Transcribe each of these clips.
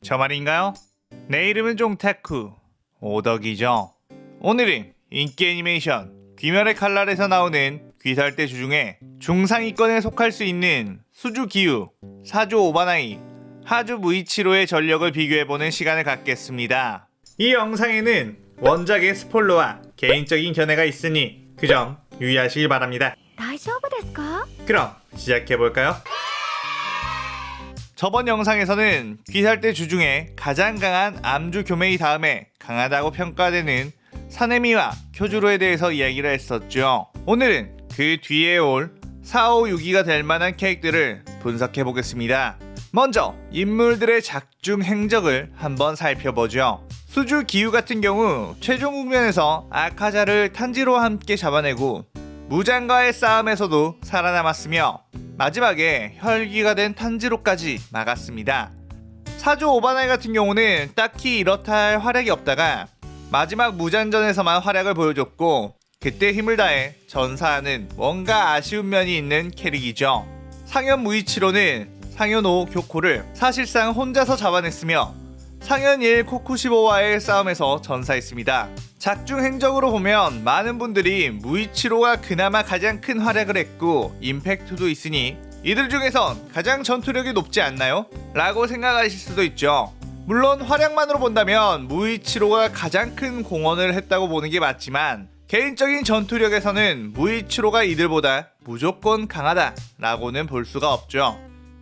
저 말인가요? 내 이름은 종타쿠 오덕이죠. 오늘은 인기 애니메이션 귀멸의 칼날에서 나오는 귀살대 주 중에 중상위권에 속할 수 있는 수주 기유, 사주 오바나이, 하주 무이치로의 전력을 비교해보는 시간을 갖겠습니다. 이 영상에는 원작의 스포일러와 개인적인 견해가 있으니 그 점 유의하시길 바랍니다. 大丈夫ですか? 그럼 시작해볼까요? 저번 영상에서는 귀살대 주 중에 가장 강한 암주 교메이 다음에 강하다고 평가되는 사네미와 쿄주로에 대해서 이야기를 했었죠. 오늘은 그 뒤에 올 4, 5, 6위가 될 만한 캐릭터를 분석해보겠습니다. 먼저 인물들의 작중 행적을 한번 살펴보죠. 수주 기유 같은 경우 최종 국면에서 아카자를 탄지로와 함께 잡아내고 무장과의 싸움에서도 살아남았으며 마지막에 혈기가 된 탄지로까지 막았습니다. 사주 오바나이 같은 경우는 딱히 이렇다 할 활약이 없다가 마지막 무장전에서만 활약을 보여줬고 그때 힘을 다해 전사하는 뭔가 아쉬운 면이 있는 캐릭이죠. 상현 무이치로는 상현 5 교코를 사실상 혼자서 잡아냈으며 상현 1 코쿠시보와의 싸움에서 전사했습니다. 작중 행적으로 보면 많은 분들이 무이치로가 그나마 가장 큰 활약을 했고 임팩트도 있으니 이들 중에선 가장 전투력이 높지 않나요? 라고 생각하실 수도 있죠. 물론 활약만으로 본다면 무이치로가 가장 큰 공헌을 했다고 보는 게 맞지만 개인적인 전투력에서는 무이치로가 이들보다 무조건 강하다 라고는 볼 수가 없죠.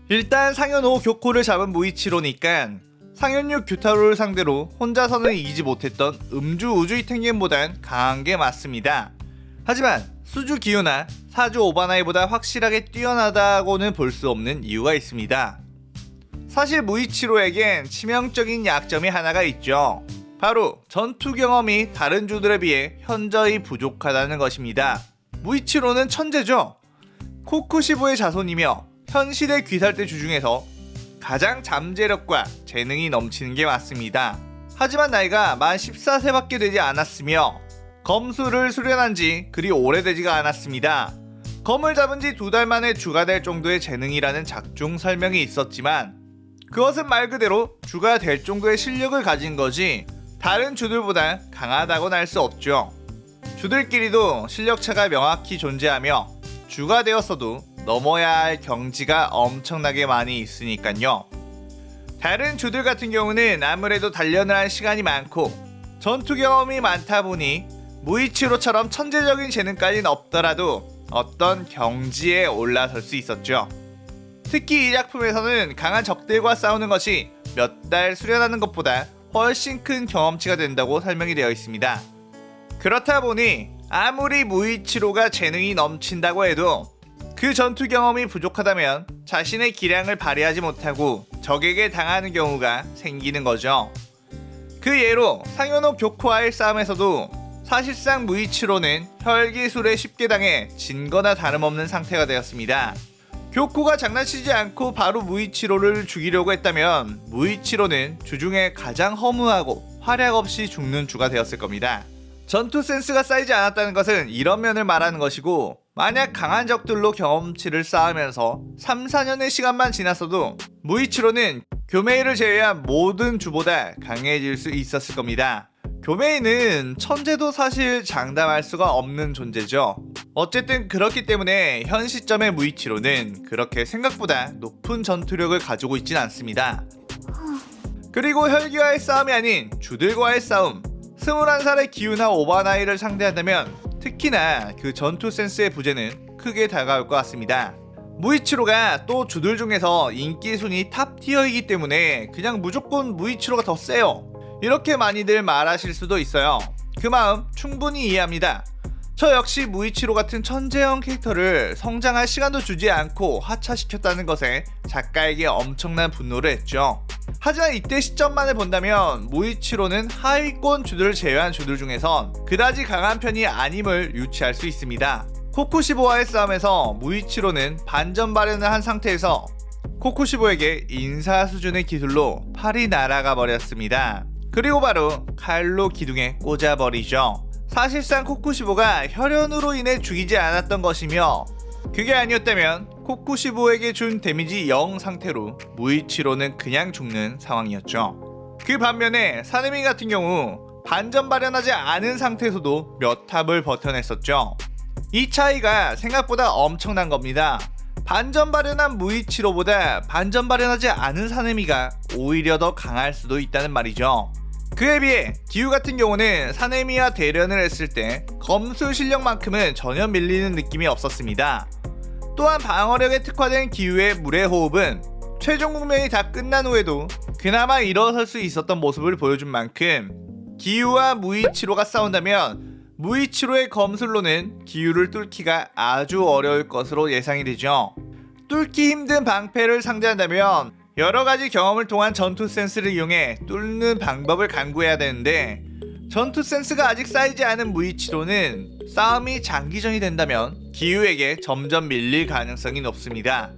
일단 상현 5 교코를 잡은 무이치로니까 상현 6 규타로를 상대로 혼자서는 이기지 못했던 음주 우주이 탱겐보단 강한 게 맞습니다. 하지만 수주 기유나 사주 오바나이보다 확실하게 뛰어나다고는 볼 수 없는 이유가 있습니다. 사실 무이치로에겐 치명적인 약점이 하나가 있죠. 바로 전투 경험이 다른 주들에 비해 현저히 부족하다는 것입니다. 무이치로는 천재죠. 코쿠시보의 자손이며 현실의 귀살대 주 중에서 가장 잠재력과 재능이 넘치는 게 맞습니다. 하지만 나이가 만 14세밖에 되지 않았으며 검수를 수련한 지 그리 오래되지가 않았습니다. 검을 잡은 지 2달 만에 주가 될 정도의 재능이라는 작중 설명이 있었지만 그것은 말 그대로 주가 될 정도의 실력을 가진 거지 다른 주들보다 강하다고는 할 수 없죠. 주들끼리도 실력차가 명확히 존재하며 주가 되었어도 넘어야 할 경지가 엄청나게 많이 있으니까요. 다른 주들 같은 경우는 아무래도 단련을 할 시간이 많고 전투 경험이 많다 보니 무이치로처럼 천재적인 재능까지는 없더라도 어떤 경지에 올라설 수 있었죠. 특히 이 작품에서는 강한 적들과 싸우는 것이 몇 달 수련하는 것보다 훨씬 큰 경험치가 된다고 설명이 되어 있습니다. 그렇다 보니 아무리 무이치로가 재능이 넘친다고 해도 그 전투 경험이 부족하다면 자신의 기량을 발휘하지 못하고 적에게 당하는 경우가 생기는 거죠. 그 예로 상현호 교코와의 싸움에서도 사실상 무이치로는 혈기술에 쉽게 당해 진 거나 다름없는 상태가 되었습니다. 교코가 장난치지 않고 바로 무이치로를 죽이려고 했다면 무이치로는 주중에 가장 허무하고 활약 없이 죽는 주가 되었을 겁니다. 전투 센스가 쌓이지 않았다는 것은 이런 면을 말하는 것이고 만약 강한 적들로 경험치를 쌓으면서 3, 4년의 시간만 지났어도 무이치로는 교메이를 제외한 모든 주보다 강해질 수 있었을 겁니다. 교메이는 천재도 사실 장담할 수가 없는 존재죠. 어쨌든 그렇기 때문에 현 시점의 무이치로는 그렇게 생각보다 높은 전투력을 가지고 있진 않습니다. 그리고 혈기와의 싸움이 아닌 주들과의 싸움 21살의 기유나 오바나이를 상대한다면 특히나 그 전투 센스의 부재는 크게 다가올 것 같습니다. 무이치로가 또 주들 중에서 인기 순위 탑 티어이기 때문에 그냥 무조건 무이치로가 더 세요. 이렇게 많이들 말하실 수도 있어요. 그 마음 충분히 이해합니다. 저 역시 무이치로 같은 천재형 캐릭터를 성장할 시간도 주지 않고 하차시켰다는 것에 작가에게 엄청난 분노를 했죠. 하지만 이때 시점만을 본다면 무이치로는 하위권 주들을 제외한 주들 중에선 그다지 강한 편이 아님을 유추할 수 있습니다. 코쿠시보와의 싸움에서 무이치로는 반전 발현을 한 상태에서 코쿠시보에게 인사 수준의 기술로 팔이 날아가 버렸습니다. 그리고 바로 칼로 기둥에 꽂아버리죠. 사실상 코쿠시보가 혈연으로 인해 죽이지 않았던 것이며 그게 아니었다면 코쿠시보에게 준 데미지 0 상태로 무이치로는 그냥 죽는 상황이었죠. 그 반면에 사네미 같은 경우 반전 발현하지 않은 상태에서도 몇 탑을 버텨냈었죠. 이 차이가 생각보다 엄청난 겁니다. 반전 발현한 무이치로보다 반전 발현하지 않은 사네미가 오히려 더 강할 수도 있다는 말이죠. 그에 비해 기우 같은 경우는 사네미와 대련을 했을 때 검술 실력만큼은 전혀 밀리는 느낌이 없었습니다. 또한 방어력에 특화된 기우의 물의 호흡은 최종 국면이 다 끝난 후에도 그나마 일어설 수 있었던 모습을 보여준 만큼 기우와 무이치로가 싸운다면 무이치로의 검술로는 기우를 뚫기가 아주 어려울 것으로 예상이 되죠. 뚫기 힘든 방패를 상대한다면 여러가지 경험을 통한 전투 센스를 이용해 뚫는 방법을 강구해야 되는데 전투 센스가 아직 쌓이지 않은 무이치로는 싸움이 장기전이 된다면 기우에게 점점 밀릴 가능성이 높습니다.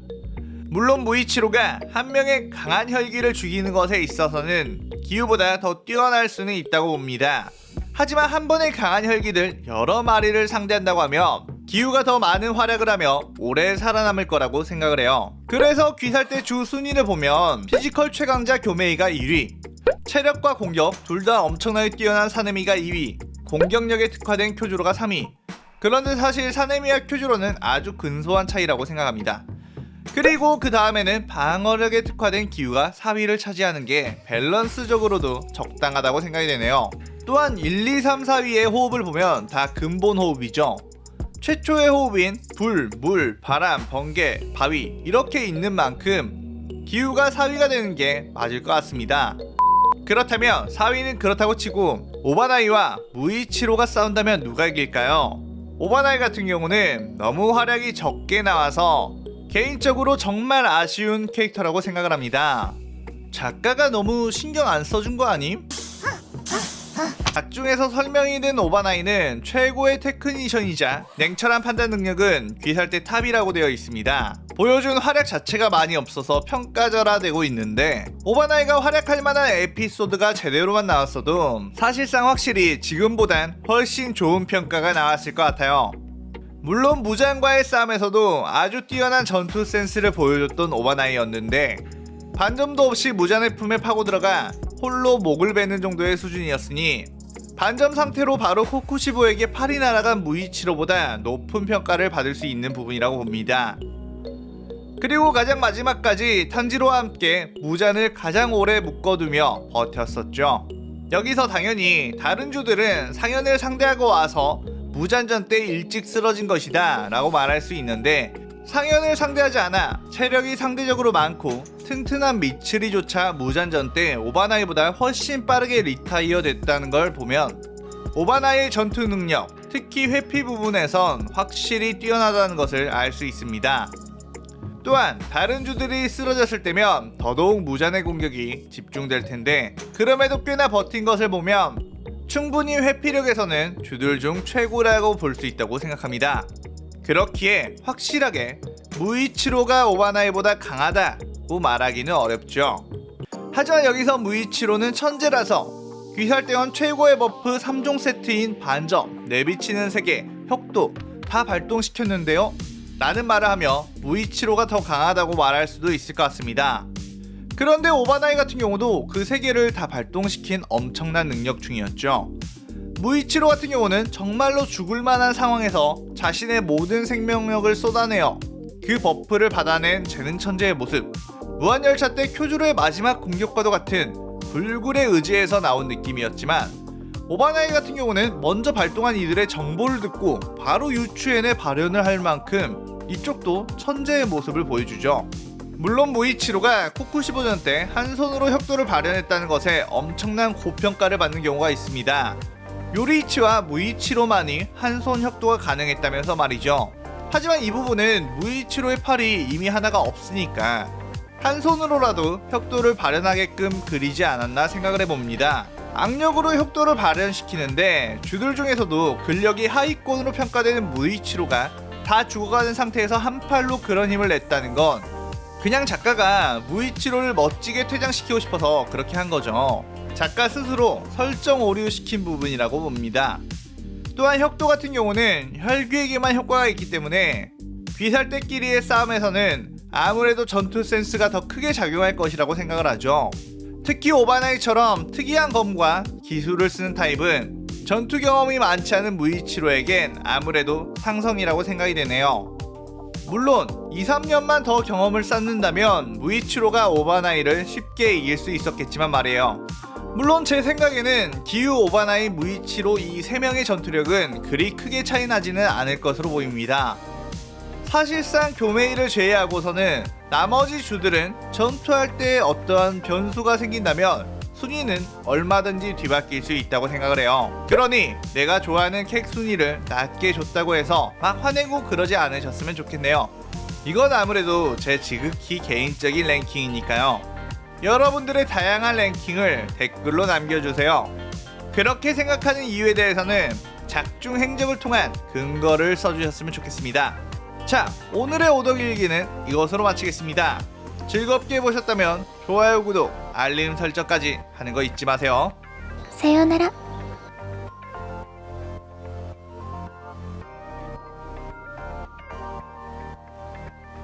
물론 무이치로가 한 명의 강한 혈기를 죽이는 것에 있어서는 기우보다 더 뛰어날 수는 있다고 봅니다. 하지만 한 번의 강한 혈기들 여러 마리를 상대한다고 하면 기우가 더 많은 활약을 하며 오래 살아남을 거라고 생각을 해요. 그래서 귀살대 주 순위를 보면 피지컬 최강자 교메이가 1위, 체력과 공격 둘 다 엄청나게 뛰어난 사네미가 2위, 공격력에 특화된 쿄주로가 3위. 그런데 사실 사네미와 쿄주로는 아주 근소한 차이라고 생각합니다. 그리고 그 다음에는 방어력에 특화된 기우가 4위를 차지하는 게 밸런스적으로도 적당하다고 생각이 되네요. 또한 1, 2, 3, 4위의 호흡을 보면 다 근본 호흡이죠. 최초의 호흡인 불, 물, 바람, 번개, 바위 이렇게 있는 만큼 기우가 4위가 되는 게 맞을 것 같습니다. 그렇다면 4위는 그렇다고 치고 오바나이와 무이치로가 싸운다면 누가 이길까요? 오바나이 같은 경우는 너무 활약이 적게 나와서 개인적으로 정말 아쉬운 캐릭터라고 생각을 합니다. 작가가 너무 신경 안 써준 거 아님? 작중에서 설명이 된 오바나이는 최고의 테크니션이자 냉철한 판단 능력은 귀살대 탑이라고 되어 있습니다. 보여준 활약 자체가 많이 없어서 평가절하되고 있는데 오바나이가 활약할 만한 에피소드가 제대로만 나왔어도 사실상 확실히 지금보단 훨씬 좋은 평가가 나왔을 것 같아요. 물론 무장과의 싸움에서도 아주 뛰어난 전투 센스를 보여줬던 오바나이였는데 반점도 없이 무장의 품에 파고 들어가 홀로 목을 베는 정도의 수준이었으니 반점 상태로 바로 코쿠시보에게 팔이 날아간 무이치로보다 높은 평가를 받을 수 있는 부분이라고 봅니다. 그리고 가장 마지막까지 탄지로와 함께 무잔을 가장 오래 묶어두며 버텼었죠. 여기서 당연히 다른 주들은 상현을 상대하고 와서 무잔전 때 일찍 쓰러진 것이다 라고 말할 수 있는데 상현을 상대하지 않아 체력이 상대적으로 많고 튼튼한 미츠리조차 무잔전 때 오바나이보다 훨씬 빠르게 리타이어 됐다는 걸 보면 오바나이의 전투 능력, 특히 회피 부분에선 확실히 뛰어나다는 것을 알 수 있습니다. 또한 다른 주들이 쓰러졌을 때면 더더욱 무잔의 공격이 집중될 텐데 그럼에도 꽤나 버틴 것을 보면 충분히 회피력에서는 주들 중 최고라고 볼 수 있다고 생각합니다. 그렇기에 확실하게 무이치로가 오바나이보다 강하다고 말하기는 어렵죠. 하지만 여기서 무이치로는 천재라서 귀살대원 최고의 버프 3종 세트인 반점, 내비치는 세계, 혁도 다 발동시켰는데요 라는 말을 하며 무이치로가 더 강하다고 말할 수도 있을 것 같습니다. 그런데 오바나이 같은 경우도 그 세 개를 다 발동시킨 엄청난 능력 중이었죠. 무이치로 같은 경우는 정말로 죽을 만한 상황에서 자신의 모든 생명력을 쏟아내어 그 버프를 받아낸 재능 천재의 모습, 무한열차 때 쿄주로의 마지막 공격과도 같은 불굴의 의지에서 나온 느낌이었지만 오바나이 같은 경우는 먼저 발동한 이들의 정보를 듣고 바로 유추해내 발현을 할 만큼 이쪽도 천재의 모습을 보여주죠. 물론 무이치로가 코쿠시보전 때 한 손으로 혁도를 발현했다는 것에 엄청난 고평가를 받는 경우가 있습니다. 요리이치와 무이치로만이 한 손 혁도가 가능했다면서 말이죠. 하지만 이 부분은 무이치로의 팔이 이미 하나가 없으니까 한 손으로라도 혁도를 발현하게끔 그리지 않았나 생각을 해봅니다. 악력으로 혁도를 발현시키는데 주들 중에서도 근력이 하위권으로 평가되는 무이치로가 다 죽어가는 상태에서 한 팔로 그런 힘을 냈다는 건 그냥 작가가 무이치로를 멋지게 퇴장시키고 싶어서 그렇게 한 거죠. 작가 스스로 설정 오류시킨 부분이라고 봅니다. 또한 혁도 같은 경우는 혈귀에게만 효과가 있기 때문에 귀살대끼리의 싸움에서는 아무래도 전투 센스가 더 크게 작용할 것이라고 생각을 하죠. 특히 오바나이처럼 특이한 검과 기술을 쓰는 타입은 전투 경험이 많지 않은 무이치로에겐 아무래도 상성이라고 생각이 되네요. 물론 2-3년만 더 경험을 쌓는다면 무이치로가 오바나이를 쉽게 이길 수 있었겠지만 말이에요. 물론 제 생각에는 기유, 오바나이, 무이치로 이 3명의 전투력은 그리 크게 차이 나지는 않을 것으로 보입니다. 사실상 교메이를 제외하고서는 나머지 주들은 전투할 때 어떠한 변수가 생긴다면 순위는 얼마든지 뒤바뀔 수 있다고 생각을 해요. 그러니 내가 좋아하는 캑 순위를 낮게 줬다고 해서 막 화내고 그러지 않으셨으면 좋겠네요. 이건 아무래도 제 지극히 개인적인 랭킹이니까요. 여러분들의 다양한 랭킹을 댓글로 남겨주세요. 그렇게 생각하는 이유에 대해서는 작중 행적을 통한 근거를 써주셨으면 좋겠습니다. 자, 오늘의 오덕일기는 이것으로 마치겠습니다. 즐겁게 보셨다면 좋아요, 구독, 알림 설정까지 하는 거 잊지 마세요. さようなら。